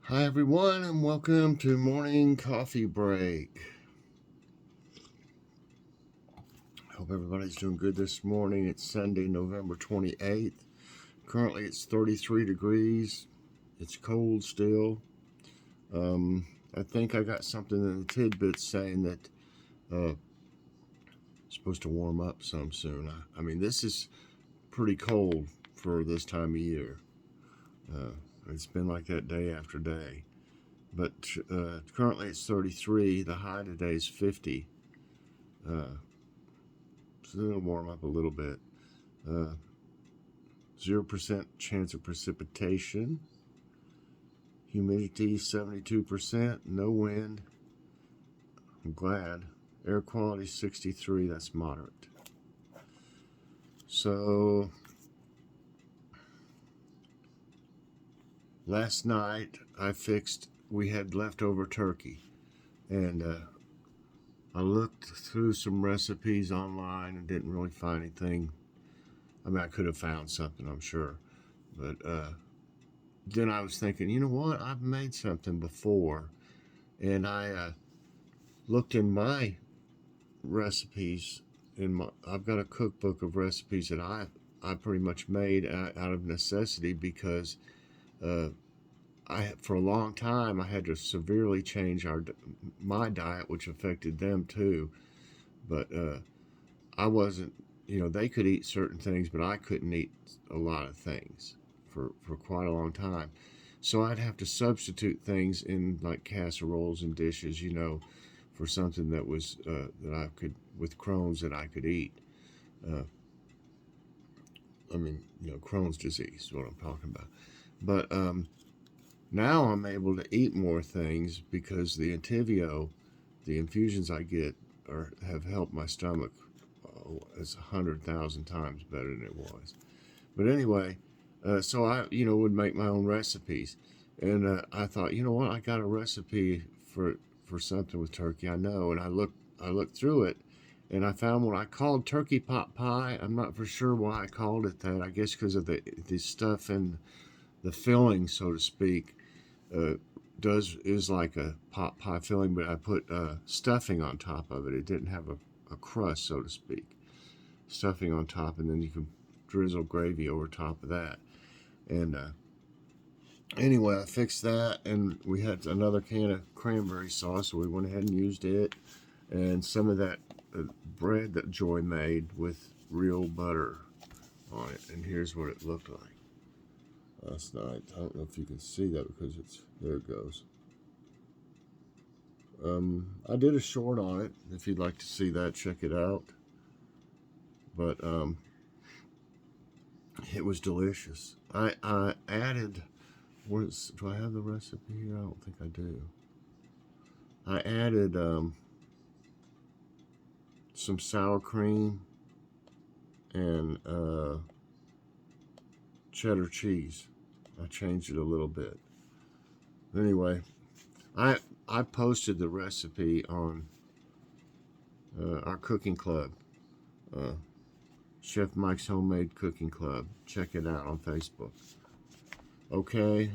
Hi everyone, and welcome to morning coffee break. Hope everybody's doing good this morning. It's Sunday, November 28th. Currently it's 33 degrees. It's cold still. I think I got something in the Tidbits saying that it's supposed to warm up some soon. I mean, this is pretty cold for this time of year. It's been like that day after day. But currently it's 33. The high today is 50. So it'll warm up a little bit. 0% chance of precipitation. Humidity 72%. No wind. I'm glad. Air quality 63. That's moderate. So last night we had leftover turkey, and I looked through some recipes online and didn't really find anything. I mean, I could have found something, I'm sure. But then I was thinking, you know what? I've made something before. And I looked in my recipes. I've got a cookbook of recipes that I pretty much made out of necessity because for a long time I had to severely change my diet, which affected them too. But I wasn't, they could eat certain things, but I couldn't eat a lot of things for quite a long time. So I'd have to substitute things in like casseroles and dishes, for something that was that I could, with Crohn's, that I could eat. Crohn's disease is what I'm talking about. But now I'm able to eat more things because the Entivio, the infusions I get, have helped my stomach. It's 100,000 times better than it was. But anyway, so I, would make my own recipes, and I thought, you know what, I got a recipe for something with turkey. I know, and I looked through it, and I found what I called turkey pot pie. I'm not for sure why I called it that. I guess because of the stuff and the filling, so to speak, is like a pot pie filling, but I put stuffing on top of it. It didn't have a crust, so to speak. Stuffing on top, and then you can drizzle gravy over top of that. And anyway, I fixed that, and we had another can of cranberry sauce, so we went ahead and used it, and some of that bread that Joy made with real butter on it. And here's what it looked like last night. I don't know if you can see that because there it goes. I did a short on it. If you'd like to see that, check it out. But it was delicious. I added, do I have the recipe here? I don't think I do. I added some sour cream and cheddar cheese. I changed it a little bit. Anyway, I posted the recipe on our cooking club, Chef Mike's Homemade Cooking Club. Check it out on Facebook. Okay,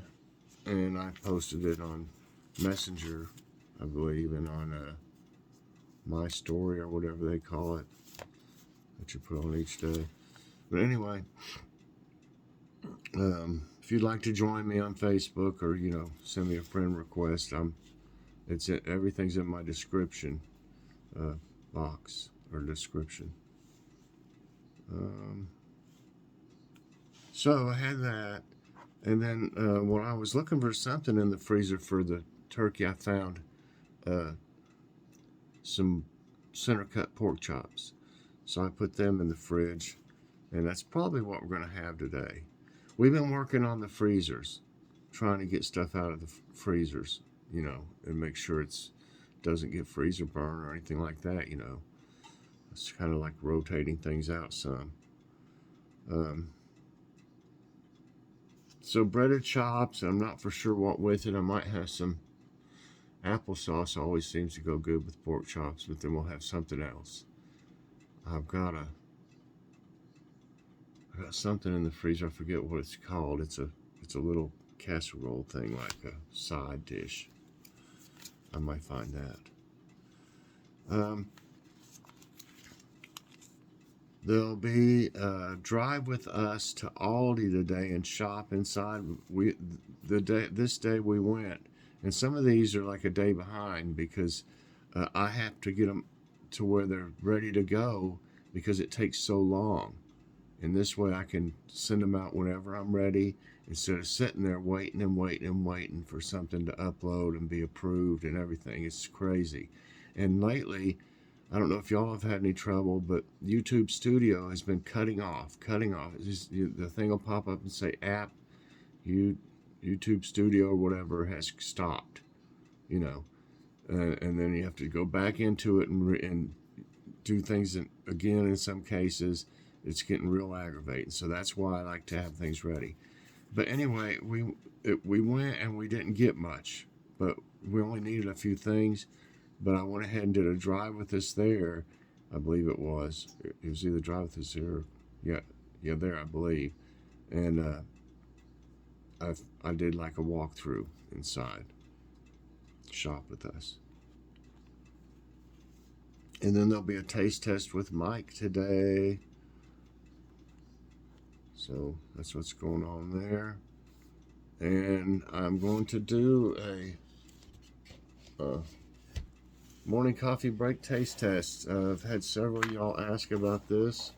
and I posted it on Messenger, I believe, and on my story, or whatever they call it, that you put on each day. But anyway, if you'd like to join me on Facebook, or send me a friend request, everything's in my description box or description. So I had that, and then when I was looking for something in the freezer for the turkey, I found some center cut pork chops. So I put them in the fridge, and that's probably what we're going to have today. We've been working on the freezers, trying to get stuff out of the freezers, and make sure it doesn't get freezer burn or anything like that, It's kind of like rotating things out some. So breaded chops, I'm not for sure what with it. I might have some applesauce. Always seems to go good with pork chops, but then we'll have something else. I've got something in the freezer. I forget what it's called. It's a little casserole thing, like a side dish. I might find that. There'll be a drive with us to Aldi today and shop inside. This day we went, and some of these are like a day behind because I have to get them to where they're ready to go because it takes so long. And this way I can send them out whenever I'm ready instead of sitting there waiting for something to upload and be approved and everything. It's crazy. And lately, I don't know if y'all have had any trouble, but YouTube Studio has been cutting off. It's just, the thing will pop up and say app, YouTube Studio or whatever has stopped, you know. And then you have to go back into it and do things again in some cases. It's getting real aggravating. So that's why I like to have things ready. But anyway, we went and we didn't get much, but we only needed a few things. But I went ahead and did a drive with us there. I believe it was. It was either drive with us there, yeah, there I believe. And I did like a walkthrough inside. Shop with us. And then there'll be a taste test with Mike today. So that's what's going on there. And I'm going to do a morning coffee break taste test. I've had several of y'all ask about this.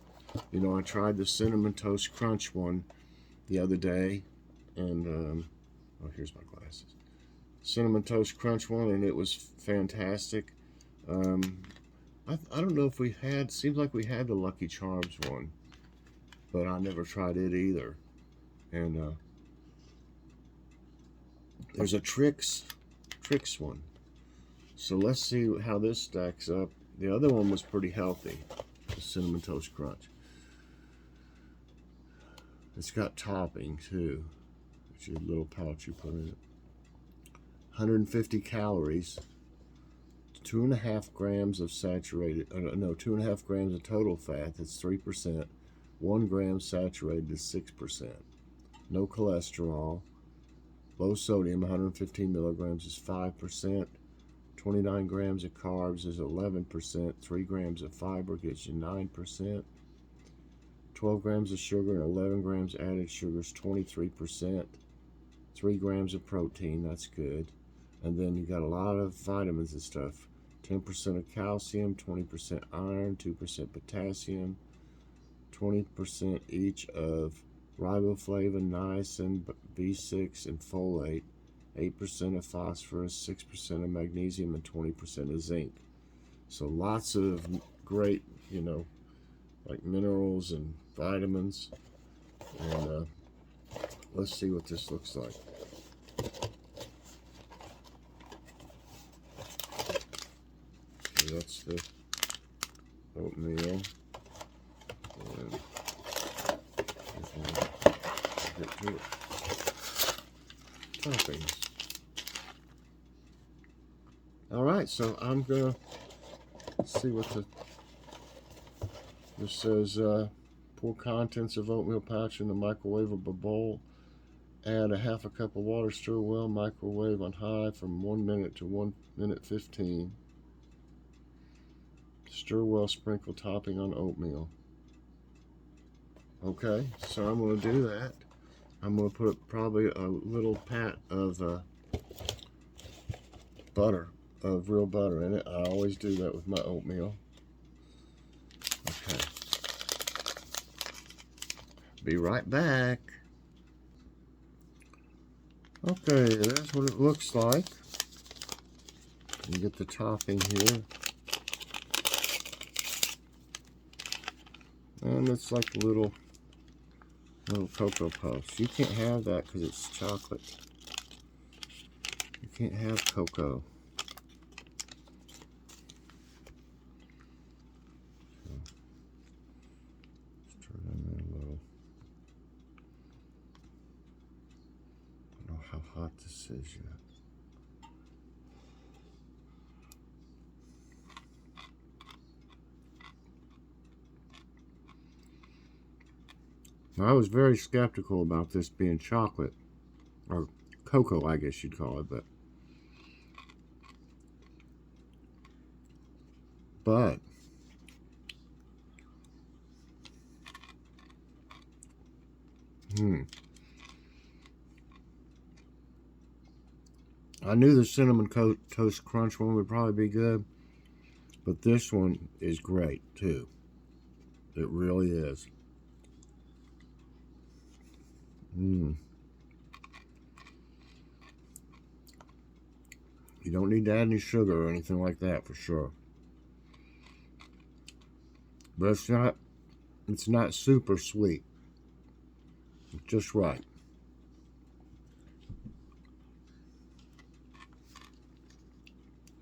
You know, I tried the Cinnamon Toast Crunch one the other day. And, oh, here's my glasses. Cinnamon Toast Crunch one, and it was fantastic. I don't know if we had, seems like we had the Lucky Charms one, but I never tried it either. And there's a Trix one. So let's see how this stacks up. The other one was pretty healthy, the Cinnamon Toast Crunch. It's got topping too, which is a little pouch you put in it. 150 calories, 2.5 grams of saturated, 2.5 grams of total fat, that's 3%. 1 gram saturated is 6%. No cholesterol. Low sodium, 115 milligrams is 5%. 29 grams of carbs is 11%. 3 grams of fiber gives you 9%. 12 grams of sugar and 11 grams added sugar is 23%. 3 grams of protein, that's good. And then you got a lot of vitamins and stuff. 10% of calcium, 20% iron, 2% potassium, 20% each of riboflavin, niacin, B6, and folate, 8% of phosphorus, 6% of magnesium, and 20% of zinc. So lots of great, you know, like minerals and vitamins. And let's see what this looks like. So that's the oatmeal. And get to it. Toppings. Alright, so I'm gonna see what this says. Pour contents of oatmeal pouch in the microwavable bowl. Add a half a cup of water, stir well, microwave on high from 1 minute to 1 minute 15. Stir well, sprinkle topping on oatmeal. Okay, so I'm going to do that. I'm going to put probably a little pat of butter, of real butter in it. I always do that with my oatmeal. Okay. Be right back. Okay, that's what it looks like. You get the topping here. And it's like little Cocoa Puffs. You can't have that because it's chocolate. You can't have cocoa. So, let's turn on there a little. I don't know how hot this is yet. I was very skeptical about this being chocolate or cocoa, I guess you'd call it, but I knew the cinnamon toast crunch one would probably be good, but this one is great too. It really is. You don't need to add any sugar or anything like that for sure. But it's not super sweet. It's just right.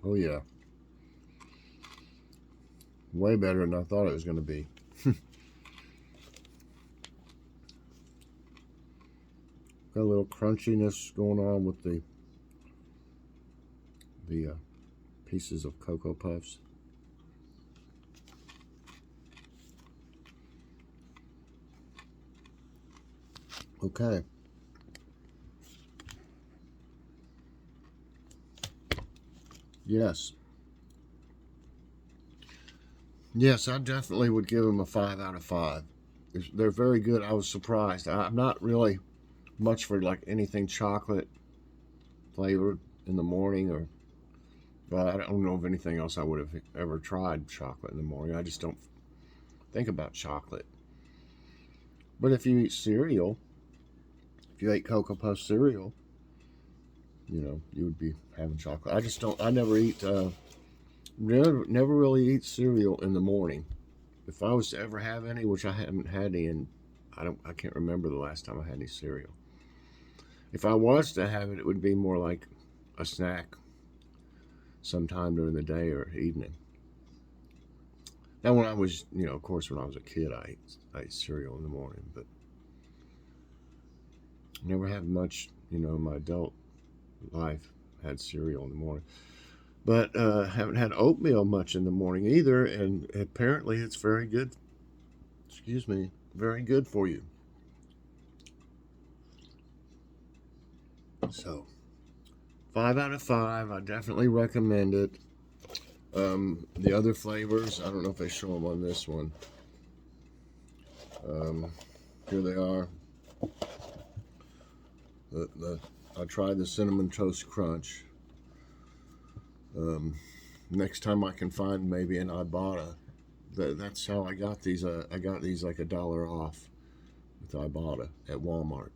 Oh yeah. Way better than I thought it was going to be. Got a little crunchiness going on with the pieces of Cocoa Puffs. Okay. Yes. Yes, I definitely would give them a 5 out of 5. They're very good. I was surprised. I'm not really much for like anything chocolate flavored in the morning, or well, I don't know of anything else I would have ever tried chocolate in the morning. I just don't think about chocolate. But if you eat cereal, if you ate Cocoa Puff cereal, you would be having chocolate. I just don't. I never eat. Never really eat cereal in the morning. If I was to ever have any, which I haven't had any, and I can't remember the last time I had any cereal. If I was to have it, it would be more like a snack sometime during the day or evening. Now, when I was, of course, when I was a kid, I ate cereal in the morning, but never had much, in my adult life, had cereal in the morning. But haven't had oatmeal much in the morning either, and apparently it's very good. Excuse me, very good for you. So, 5 out of 5. I definitely recommend it. The other flavors, I don't know if they show them on this one. Here they are. I tried the Cinnamon Toast Crunch. Next time I can find maybe an Ibotta. That's how I got these. I got these like $1 off with Ibotta at Walmart.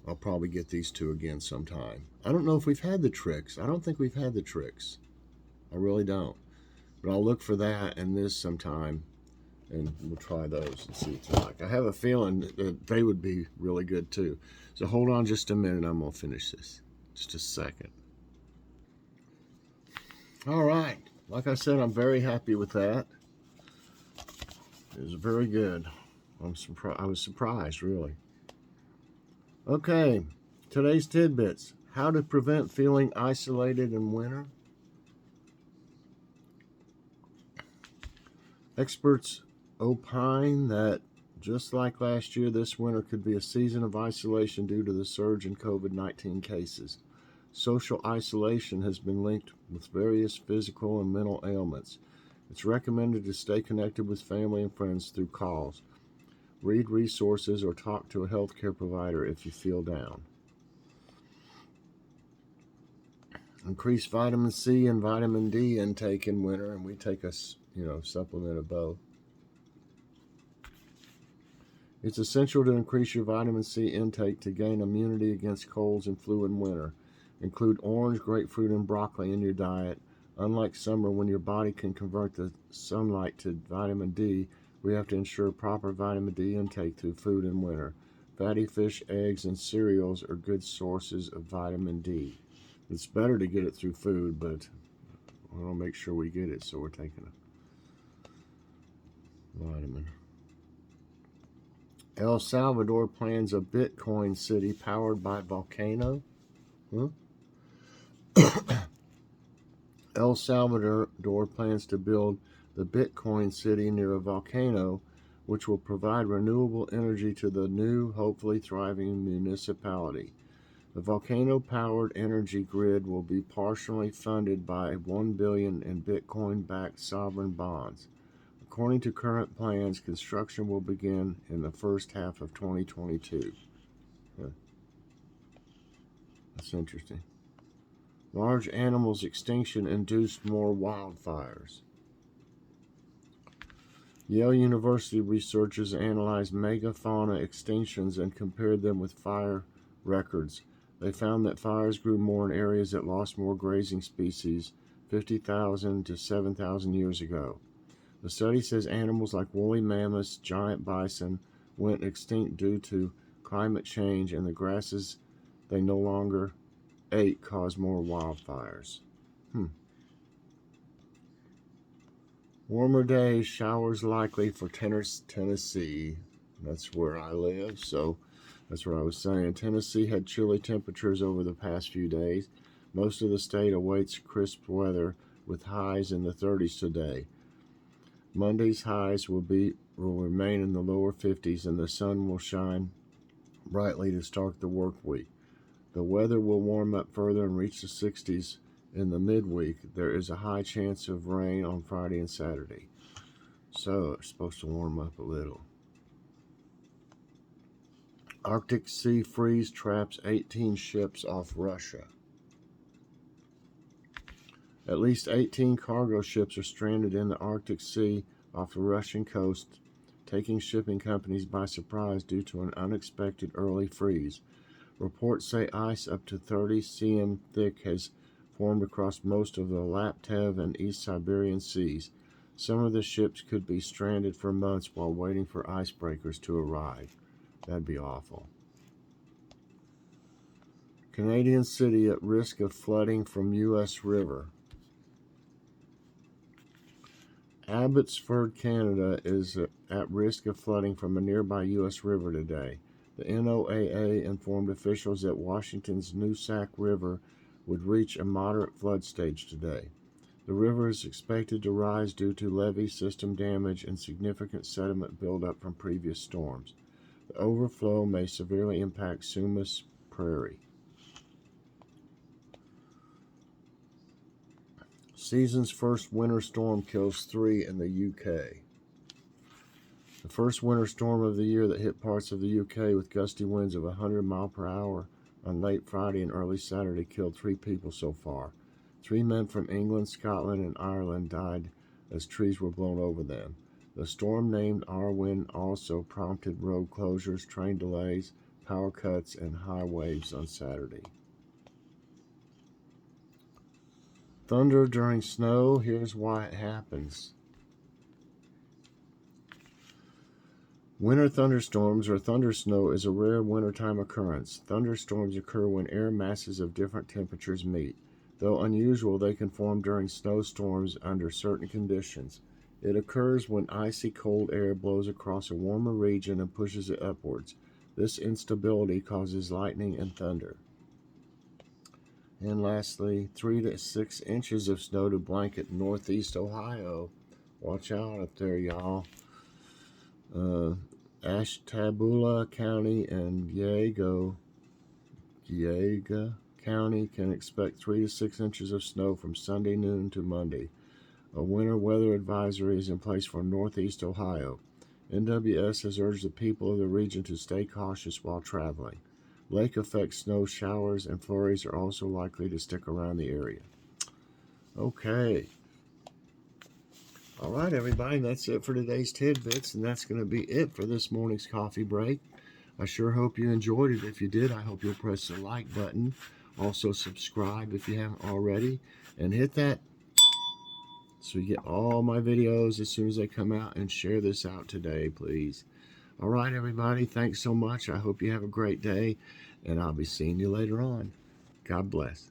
I'll probably get these two again sometime. I don't know if we've had the Tricks. I don't think we've had the Tricks. I really don't. But I'll look for that and this sometime, and we'll try those and see what they're like. I have a feeling that they would be really good too. So hold on just a minute. I'm going to finish this. Just a second. All right. Like I said, I'm very happy with that. It was very good. I was surprised, really. Okay, today's tidbits. How to prevent feeling isolated in winter. Experts opine that just like last year, this winter could be a season of isolation due to the surge in COVID-19 cases. Social isolation has been linked with various physical and mental ailments. It's recommended to stay connected with family and friends through calls. Read resources or talk to a healthcare provider if you feel down. Increase vitamin C and vitamin D intake in winter, and we take a supplement of both. It's essential to increase your vitamin C intake to gain immunity against colds and flu in winter. Include orange, grapefruit, and broccoli in your diet. Unlike summer, when your body can convert the sunlight to vitamin D, we have to ensure proper vitamin D intake through food in winter. Fatty fish, eggs, and cereals are good sources of vitamin D. It's better to get it through food, but we want to make sure we get it, so we're taking a vitamin. El Salvador plans a Bitcoin city powered by volcano. El Salvador plans to build the Bitcoin city near a volcano which will provide renewable energy to the new, hopefully thriving municipality. The volcano-powered energy grid will be partially funded by $1 billion in Bitcoin-backed sovereign bonds. According to current plans, construction will begin in the first half of 2022. That's interesting. Large animals' extinction induced more wildfires. Yale University researchers analyzed megafauna extinctions and compared them with fire records. They found that fires grew more in areas that lost more grazing species 50,000 to 7,000 years ago. The study says animals like woolly mammoths, giant bison went extinct due to climate change, and the grasses they no longer ate caused more wildfires. Warmer days, showers likely for Tennessee. That's where I live, so that's what I was saying. Tennessee had chilly temperatures over the past few days. Most of the state awaits crisp weather with highs in the 30s today. Monday's highs will remain in the lower 50s, and the sun will shine brightly to start the work week. The weather will warm up further and reach the 60s in the midweek. There is a high chance of rain on Friday and Saturday. So it's supposed to warm up a little. Arctic Sea freeze traps 18 ships off Russia. At least 18 cargo ships are stranded in the Arctic Sea off the Russian coast, taking shipping companies by surprise due to an unexpected early freeze. Reports say ice up to 30 cm thick has formed across most of the Laptev and East Siberian seas. Some of the ships could be stranded for months while waiting for icebreakers to arrive. That'd be awful. Canadian city at risk of flooding from U.S. river. Abbotsford, Canada is at risk of flooding from a nearby U.S. river today. The NOAA informed officials that Washington's Nooksack River would reach a moderate flood stage today. The river is expected to rise due to levee system damage and significant sediment buildup from previous storms. The overflow may severely impact Sumas Prairie. Season's first winter storm kills 3 in the UK. The first winter storm of the year that hit parts of the UK with gusty winds of 100 miles per hour on late Friday and early Saturday killed 3 people so far. 3 men from England, Scotland, and Ireland died as trees were blown over them. The storm, named Arwen, also prompted road closures, train delays, power cuts, and high waves on Saturday. Thunder during snow. Here's why it happens. Winter thunderstorms or thundersnow is a rare wintertime occurrence. Thunderstorms occur when air masses of different temperatures meet. Though unusual, they can form during snowstorms under certain conditions. It occurs when icy cold air blows across a warmer region and pushes it upwards. This instability causes lightning and thunder. And lastly, 3 to 6 inches of snow to blanket northeast Ohio. Watch out up there, y'all. Ashtabula County and Geauga County can expect 3 to 6 inches of snow from Sunday noon to Monday. A winter weather advisory is in place for northeast Ohio. NWS has urged the people of the region to stay cautious while traveling. Lake effect snow showers and flurries are also likely to stick around the area. Okay. All right, everybody, that's it for today's tidbits, and that's going to be it for this morning's coffee break. I sure hope you enjoyed it. If you did, I hope you'll press the like button. Also, subscribe if you haven't already, and hit that so you get all my videos as soon as they come out, and share this out today, please. All right, everybody, thanks so much. I hope you have a great day, and I'll be seeing you later on. God bless.